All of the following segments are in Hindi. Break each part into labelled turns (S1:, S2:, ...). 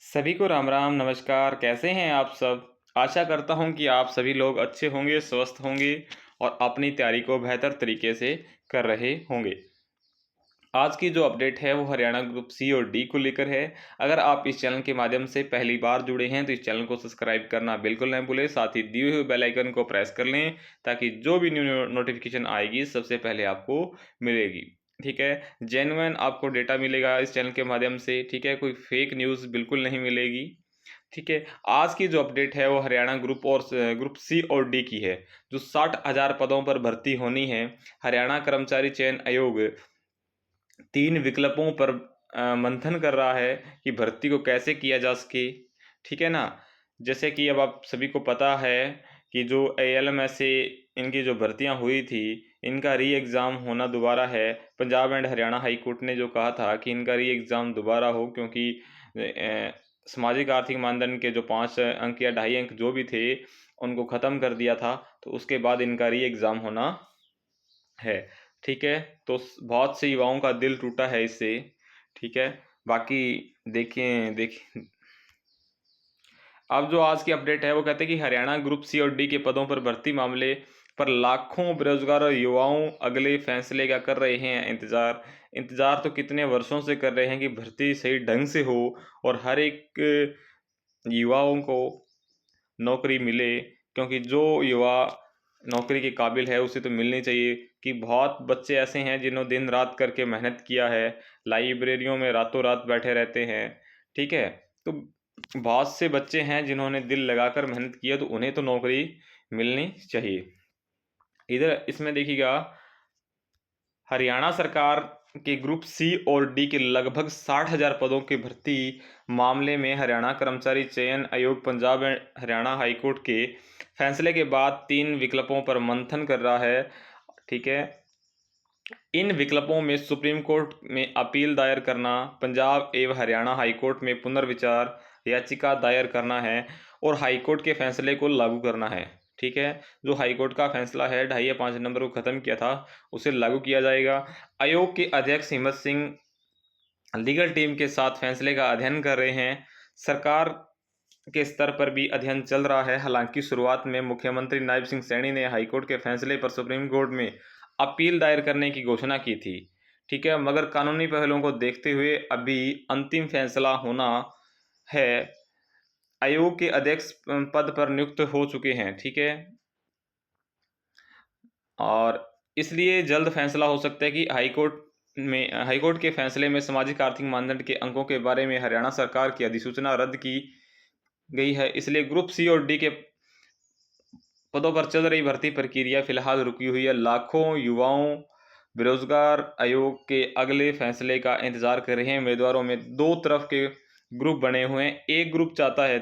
S1: सभी को राम राम नमस्कार। कैसे हैं आप सब। आशा करता हूं कि आप सभी लोग अच्छे होंगे, स्वस्थ होंगे और अपनी तैयारी को बेहतर तरीके से कर रहे होंगे। आज की जो अपडेट है वो हरियाणा ग्रुप सी और डी को लेकर है। अगर आप इस चैनल के माध्यम से पहली बार जुड़े हैं तो इस चैनल को सब्सक्राइब करना बिल्कुल नहीं भूलें। साथ ही दिए हुए बेल आइकन को प्रेस कर लें ताकि जो भी न्यू नोटिफिकेशन आएगी सबसे पहले आपको मिलेगी। ठीक है, जेन्युइन आपको डेटा मिलेगा इस चैनल के माध्यम से। ठीक है, कोई फेक न्यूज़ बिल्कुल नहीं मिलेगी। ठीक है, आज की जो अपडेट है वो हरियाणा ग्रुप सी और डी की है। जो 60,000 पदों पर भर्ती होनी है, हरियाणा कर्मचारी चयन आयोग 3 विकल्पों पर मंथन कर रहा है कि भर्ती को कैसे किया जा सके। ठीक है ना। जैसे कि अब आप सभी को पता है कि जो ALMS इनकी जो भर्तियां हुई थी, इनका री एग्ज़ाम होना दोबारा है। Punjab and Haryana high court ने जो कहा था कि इनका री एग्ज़ाम दोबारा हो, क्योंकि सामाजिक आर्थिक मानदंड के जो 5 अंक या 2.5 अंक जो भी थे उनको ख़त्म कर दिया था, तो उसके बाद इनका री एग्ज़ाम होना है। ठीक है, तो बहुत से युवाओं का दिल टूटा है इससे। ठीक है, बाकी देखिए अब जो आज की अपडेट है वो कहते हैं कि हरियाणा ग्रुप सी और डी के पदों पर भर्ती मामले पर लाखों बेरोजगार युवाओं अगले फैसले का कर रहे हैं इंतजार। इंतजार तो कितने वर्षों से कर रहे हैं कि भर्ती सही ढंग से हो और हर एक युवाओं को नौकरी मिले, क्योंकि जो युवा नौकरी के काबिल है उसे तो मिलनी चाहिए। कि बहुत बच्चे ऐसे हैं जिन्होंने दिन रात करके मेहनत किया है, लाइब्रेरियों में रातों रात बैठे रहते हैं। ठीक है, तो बहुत से बच्चे हैं जिन्होंने दिल लगाकर मेहनत किया, तो उन्हें तो नौकरी मिलनी चाहिए। इधर इसमें देखिएगा, हरियाणा सरकार के ग्रुप सी और डी के लगभग 60,000 पदों की भर्ती मामले में हरियाणा कर्मचारी चयन आयोग पंजाब एंड हरियाणा हाईकोर्ट के फैसले के बाद 3 विकल्पों पर मंथन कर रहा है। ठीक है, इन विकल्पों में सुप्रीम कोर्ट में अपील दायर करना, पंजाब एवं हरियाणा हाईकोर्ट में पुनर्विचार याचिका दायर करना है और हाईकोर्ट के फैसले को लागू करना है। ठीक है, जो हाईकोर्ट का फैसला है 2.5 या 5 नंबर को ख़त्म किया था उसे लागू किया जाएगा। आयोग के अध्यक्ष हिम्मत सिंह लीगल टीम के साथ फैसले का अध्ययन कर रहे हैं। सरकार के स्तर पर भी अध्ययन चल रहा है। हालांकि शुरुआत में मुख्यमंत्री नायब सिंह सैनी ने हाईकोर्ट के फैसले पर सुप्रीम कोर्ट में अपील दायर करने की घोषणा की थी। ठीक है, मगर कानूनी पहलुओं को देखते हुए अभी अंतिम फैसला होना है। आयोग के अध्यक्ष पद पर नियुक्त हो चुके हैं। ठीक है, और इसलिए जल्द फैसला हो सकता है कि हाईकोर्ट के फैसले में सामाजिक आर्थिक मानदंड के अंकों के बारे में हरियाणा सरकार की अधिसूचना रद्द की गई है। इसलिए ग्रुप सी और डी के पदों पर चल रही भर्ती प्रक्रिया फिलहाल रुकी हुई है। लाखों युवाओं बेरोजगार आयोग के अगले फैसले का इंतजार कर रहे हैं। उम्मीदवारों में दो तरफ के ग्रुप बने हुए हैं। एक ग्रुप चाहता है,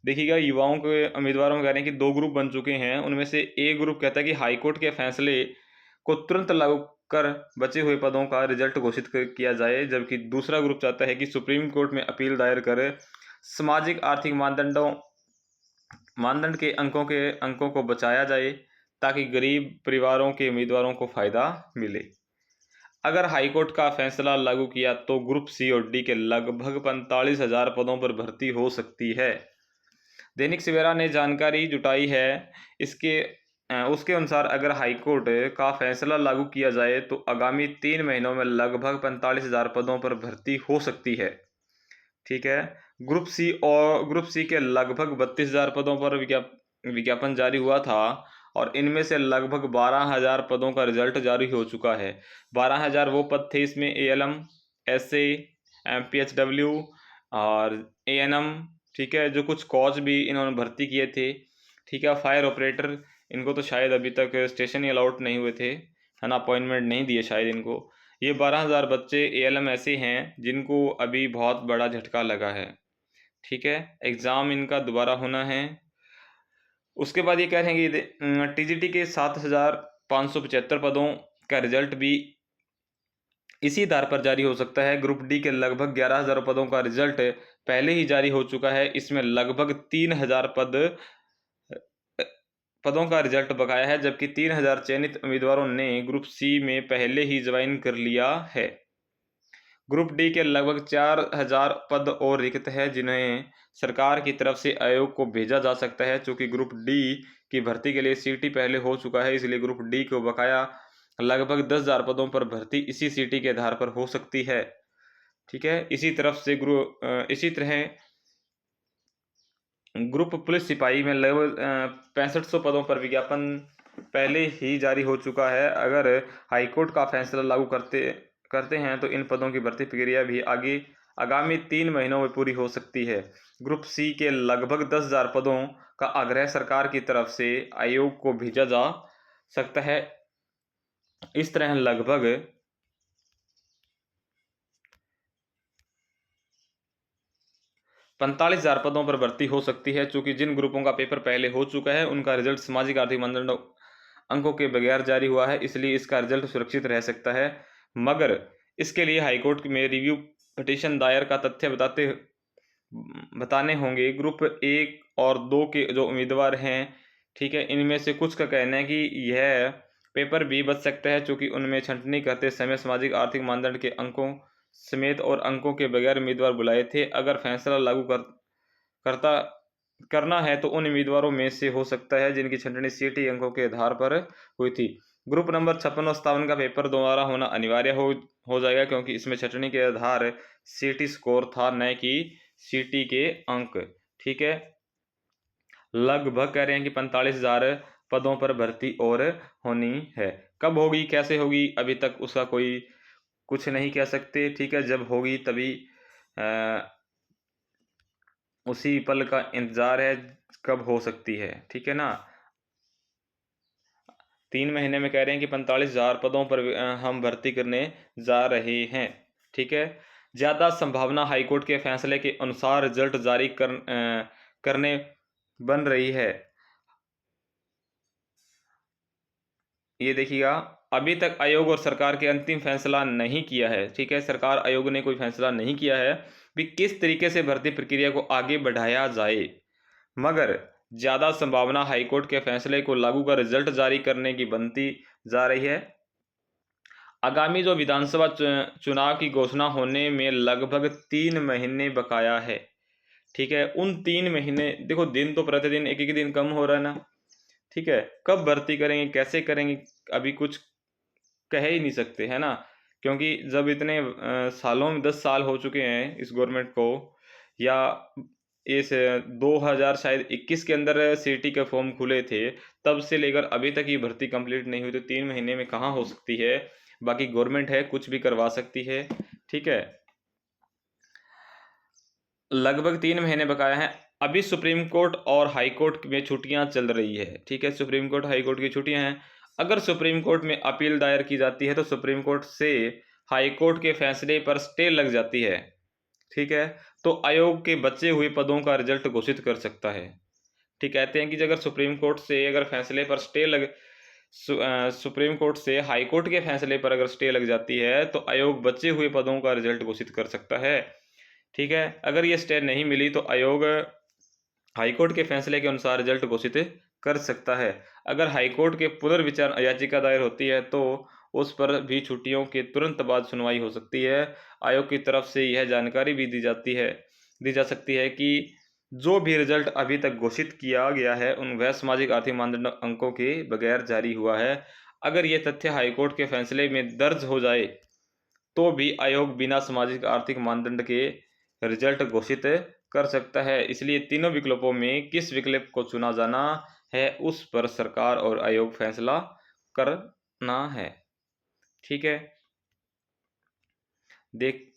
S1: देखिएगा, युवाओं के उम्मीदवारों में कह रहे हैं कि 2 ग्रुप बन चुके हैं। उनमें से एक ग्रुप कहता है कि हाईकोर्ट के फैसले को तुरंत लागू कर बचे हुए पदों का रिजल्ट घोषित किया जाए, जबकि दूसरा ग्रुप चाहता है कि सुप्रीम कोर्ट में अपील दायर कर सामाजिक आर्थिक मानदंड के अंकों को बचाया जाए ताकि गरीब परिवारों के उम्मीदवारों को फायदा मिले। अगर हाईकोर्ट का फैसला लागू किया तो ग्रुप सी और डी के लगभग 45,000 पदों पर भर्ती हो सकती है। दैनिक सवेरा ने जानकारी जुटाई है। उसके अनुसार अगर हाईकोर्ट का फैसला लागू किया जाए तो आगामी 3 महीनों में लगभग 45,000 पदों पर भर्ती हो सकती है। ठीक है, ग्रुप सी के लगभग 32,000 पदों पर विज्ञापन जारी हुआ था और इनमें से लगभग 12,000 पदों का रिजल्ट जारी हो चुका है। 12,000 वो पद थे, इसमें ALM, SA, PHW और ANM। ठीक है, जो कुछ कॉज भी इन्होंने भर्ती किए थे। ठीक है, फायर ऑपरेटर, इनको तो शायद अभी तक स्टेशन ही अलाउट नहीं हुए थे, है ना, अपॉइंटमेंट नहीं दिए शायद इनको। ये 12,000 बच्चे ALM ऐसे हैं जिनको अभी बहुत बड़ा झटका लगा है। ठीक है, एग्ज़ाम इनका दोबारा होना है। उसके बाद ये कह रहे हैं कि TGT के 7,575 पदों का रिजल्ट भी इसी आधार पर जारी हो सकता है। ग्रुप डी के लगभग 11,000 पदों का रिजल्ट पहले ही जारी हो चुका है। इसमें लगभग 3,000 पदों का रिजल्ट बकाया है, जबकि 3,000 चयनित उम्मीदवारों ने ग्रुप सी में पहले ही ज्वाइन कर लिया है। ग्रुप डी के लगभग 4000 पद और रिक्त है जिन्हें सरकार की तरफ से आयोग को भेजा जा सकता है। चूंकि ग्रुप डी की भर्ती के लिए सीटी पहले हो चुका है, इसलिए ग्रुप डी को बकाया लगभग 10,000 पदों पर भर्ती इसी सीटी के आधार पर हो सकती है। ठीक है, इसी तरह ग्रुप पुलिस सिपाही में लगभग 6500 पदों पर विज्ञापन पहले ही जारी हो चुका है। अगर हाईकोर्ट का फैसला लागू करते हैं तो इन पदों की भर्ती प्रक्रिया भी आगामी 3 महीनों में पूरी हो सकती है। ग्रुप सी के लगभग 10,000 पदों का आग्रह सरकार की तरफ से आयोग को भेजा जा सकता है। इस तरह लगभग 45,000 पदों पर भर्ती हो सकती है। चूंकि जिन ग्रुपों का पेपर पहले हो चुका है उनका रिजल्ट सामाजिक आर्थिक मानदंड अंकों के बगैर जारी हुआ है, इसलिए इसका रिजल्ट सुरक्षित रह सकता है। मगर इसके लिए हाईकोर्ट में रिव्यू पिटीशन दायर का तथ्य बताने होंगे। ग्रुप 1 और 2 के जो उम्मीदवार हैं, ठीक है, इनमें से कुछ का कहना है कि यह पेपर भी बच सकता है, चूंकि उनमें छंटनी करते समय सामाजिक आर्थिक मानदंड के अंकों समेत और अंकों के बगैर उम्मीदवार बुलाए थे। अगर फैसला लागू करना है तो उन उम्मीदवारों में से हो सकता है जिनकी छंटनी सीटी अंकों के आधार पर हुई थी। ग्रुप नंबर 56 और 57 का पेपर दोबारा होना अनिवार्य हो जाएगा, क्योंकि इसमें छंटनी के आधार सीटी स्कोर था, न कि सीटी के अंक। ठीक है, लगभग कह रहे हैं कि 45,000 पदों पर भर्ती और होनी है। कब होगी, कैसे होगी, अभी तक उसका कोई कुछ नहीं कह सकते। ठीक है, जब होगी तभी उसी पल का इंतजार है कब हो सकती है। ठीक है ना, 3 महीने में कह रहे हैं कि 45,000 पदों पर हम भर्ती करने जा रहे हैं। ठीक है, ज़्यादा संभावना हाईकोर्ट के फैसले के अनुसार रिजल्ट जारी करने बन रही है। ये देखिएगा, अभी तक आयोग और सरकार के अंतिम फैसला नहीं किया है। ठीक है, सरकार आयोग ने कोई फैसला नहीं किया है कि किस तरीके से भर्ती प्रक्रिया को आगे बढ़ाया जाए, मगर ज़्यादा संभावना हाईकोर्ट के फैसले को लागू कर रिजल्ट जारी करने की बनती जा रही है। आगामी जो विधानसभा चुनाव की घोषणा होने में लगभग 3 महीने बकाया है। ठीक है, उन 3 महीने देखो, दिन तो प्रतिदिन एक एक दिन कम हो रहा है ना। ठीक है, कब भर्ती करेंगे, कैसे करेंगे, अभी कुछ कह ही नहीं सकते, है ना, क्योंकि जब इतने सालों में 10 साल हो चुके हैं इस गवर्नमेंट को, या इस 2000 शायद 21 के अंदर सीटी के फॉर्म खुले थे, तब से लेकर अभी तक ये भर्ती कंप्लीट नहीं हुई, तो 3 महीने में कहाँ हो सकती है। बाकी गवर्नमेंट है, कुछ भी करवा सकती है। ठीक है, लगभग 3 महीने बकाया है। अभी सुप्रीम कोर्ट और हाई कोर्ट में छुट्टियां चल रही है। ठीक है, सुप्रीम कोर्ट हाई कोर्ट की छुट्टियां हैं। अगर सुप्रीम कोर्ट में अपील दायर की जाती है तो सुप्रीम कोर्ट से हाई कोर्ट के फैसले पर स्टे लग जाती है। ठीक है, तो आयोग के बचे हुए पदों का रिजल्ट घोषित कर सकता है। ठीक, कहते हैं कि अगर सुप्रीम कोर्ट से अगर फैसले पर स्टे सुप्रीम कोर्ट से हाई कोर्ट के फैसले पर अगर स्टे लग जाती है तो आयोग बचे हुए पदों का रिजल्ट घोषित कर सकता है। ठीक है, अगर ये स्टे नहीं मिली तो आयोग हाईकोर्ट के फैसले के अनुसार रिजल्ट घोषित कर सकता है। अगर हाईकोर्ट के पुनर्विचार याचिका दायर होती है तो उस पर भी छुट्टियों के तुरंत बाद सुनवाई हो सकती है। आयोग की तरफ से यह जानकारी भी दी जा सकती है कि जो भी रिजल्ट अभी तक घोषित किया गया है उन वह सामाजिक आर्थिक मानदंड अंकों के बगैर जारी हुआ है। अगर ये तथ्य हाईकोर्ट के फैसले में दर्ज हो जाए तो भी आयोग बिना सामाजिक आर्थिक मानदंड के रिजल्ट घोषित कर सकता है। इसलिए तीनों विकल्पों में किस विकल्प को चुना जाना है उस पर सरकार और आयोग फैसला करना है। ठीक है, देख,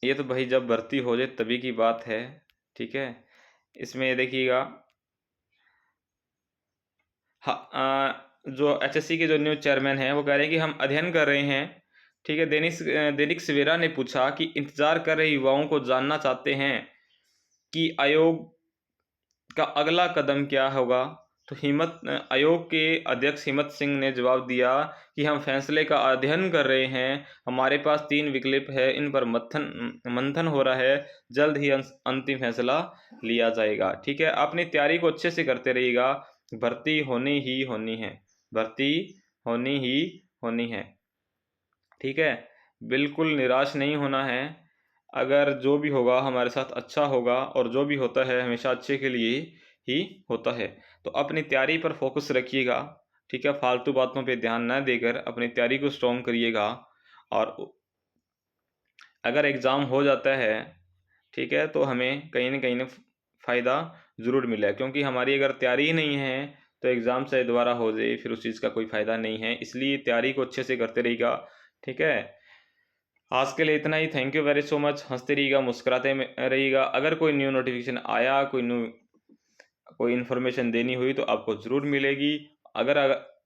S1: ये तो भाई जब भर्ती हो जाए तभी की बात है। ठीक है, इसमें देखिएगा, जो एचएससी के जो न्यूज़ चेयरमैन हैं वो कह रहे हैं कि हम अध्ययन कर रहे हैं। ठीक है, दैनिक सवेरा ने पूछा कि इंतजार कर रहे युवाओं को जानना चाहते हैं कि आयोग का अगला कदम क्या होगा। तो आयोग के अध्यक्ष हिम्मत सिंह ने जवाब दिया कि हम फैसले का अध्ययन कर रहे हैं, हमारे पास 3 विकल्प है, इन पर मंथन हो रहा है, जल्द ही अंतिम फैसला लिया जाएगा। ठीक है, अपनी तैयारी को अच्छे से करते रहिएगा, भर्ती होनी ही होनी है। ठीक है, बिल्कुल निराश नहीं होना है। अगर जो भी होगा हमारे साथ अच्छा होगा, और जो भी होता है हमेशा अच्छे के लिए ही होता है। तो अपनी तैयारी पर फोकस रखिएगा, ठीक है। फालतू बातों पे ध्यान ना देकर अपनी तैयारी को स्ट्रॉन्ग करिएगा। और अगर एग्ज़ाम हो जाता है, ठीक है, तो हमें कहीं न फ़ायदा ज़रूर मिलेगा, क्योंकि हमारी अगर तैयारी ही नहीं है तो एग्ज़ाम चाहे दोबारा हो जाए, फिर उस चीज़ का कोई फ़ायदा नहीं है। इसलिए तैयारी को अच्छे से करते रहिएगा, ठीक है। आज के लिए इतना ही। Thank you very so much. हंसते रहिएगा, मुस्कुराते में रहिएगा। अगर कोई न्यू नोटिफिकेशन आया, कोई इन्फॉर्मेशन देनी हुई तो आपको ज़रूर मिलेगी। अगर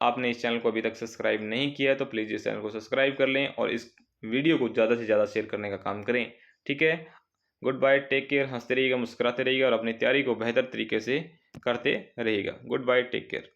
S1: आपने इस चैनल को अभी तक सब्सक्राइब नहीं किया तो प्लीज़ इस चैनल को सब्सक्राइब कर लें और इस वीडियो को ज़्यादा से ज़्यादा शेयर करने का काम करें, ठीक है। Goodbye, take care. हंसते रहिएगा, मुस्कुराते रहिएगा और अपनी तैयारी को बेहतर तरीके से करते रहिएगा। Goodbye, take care.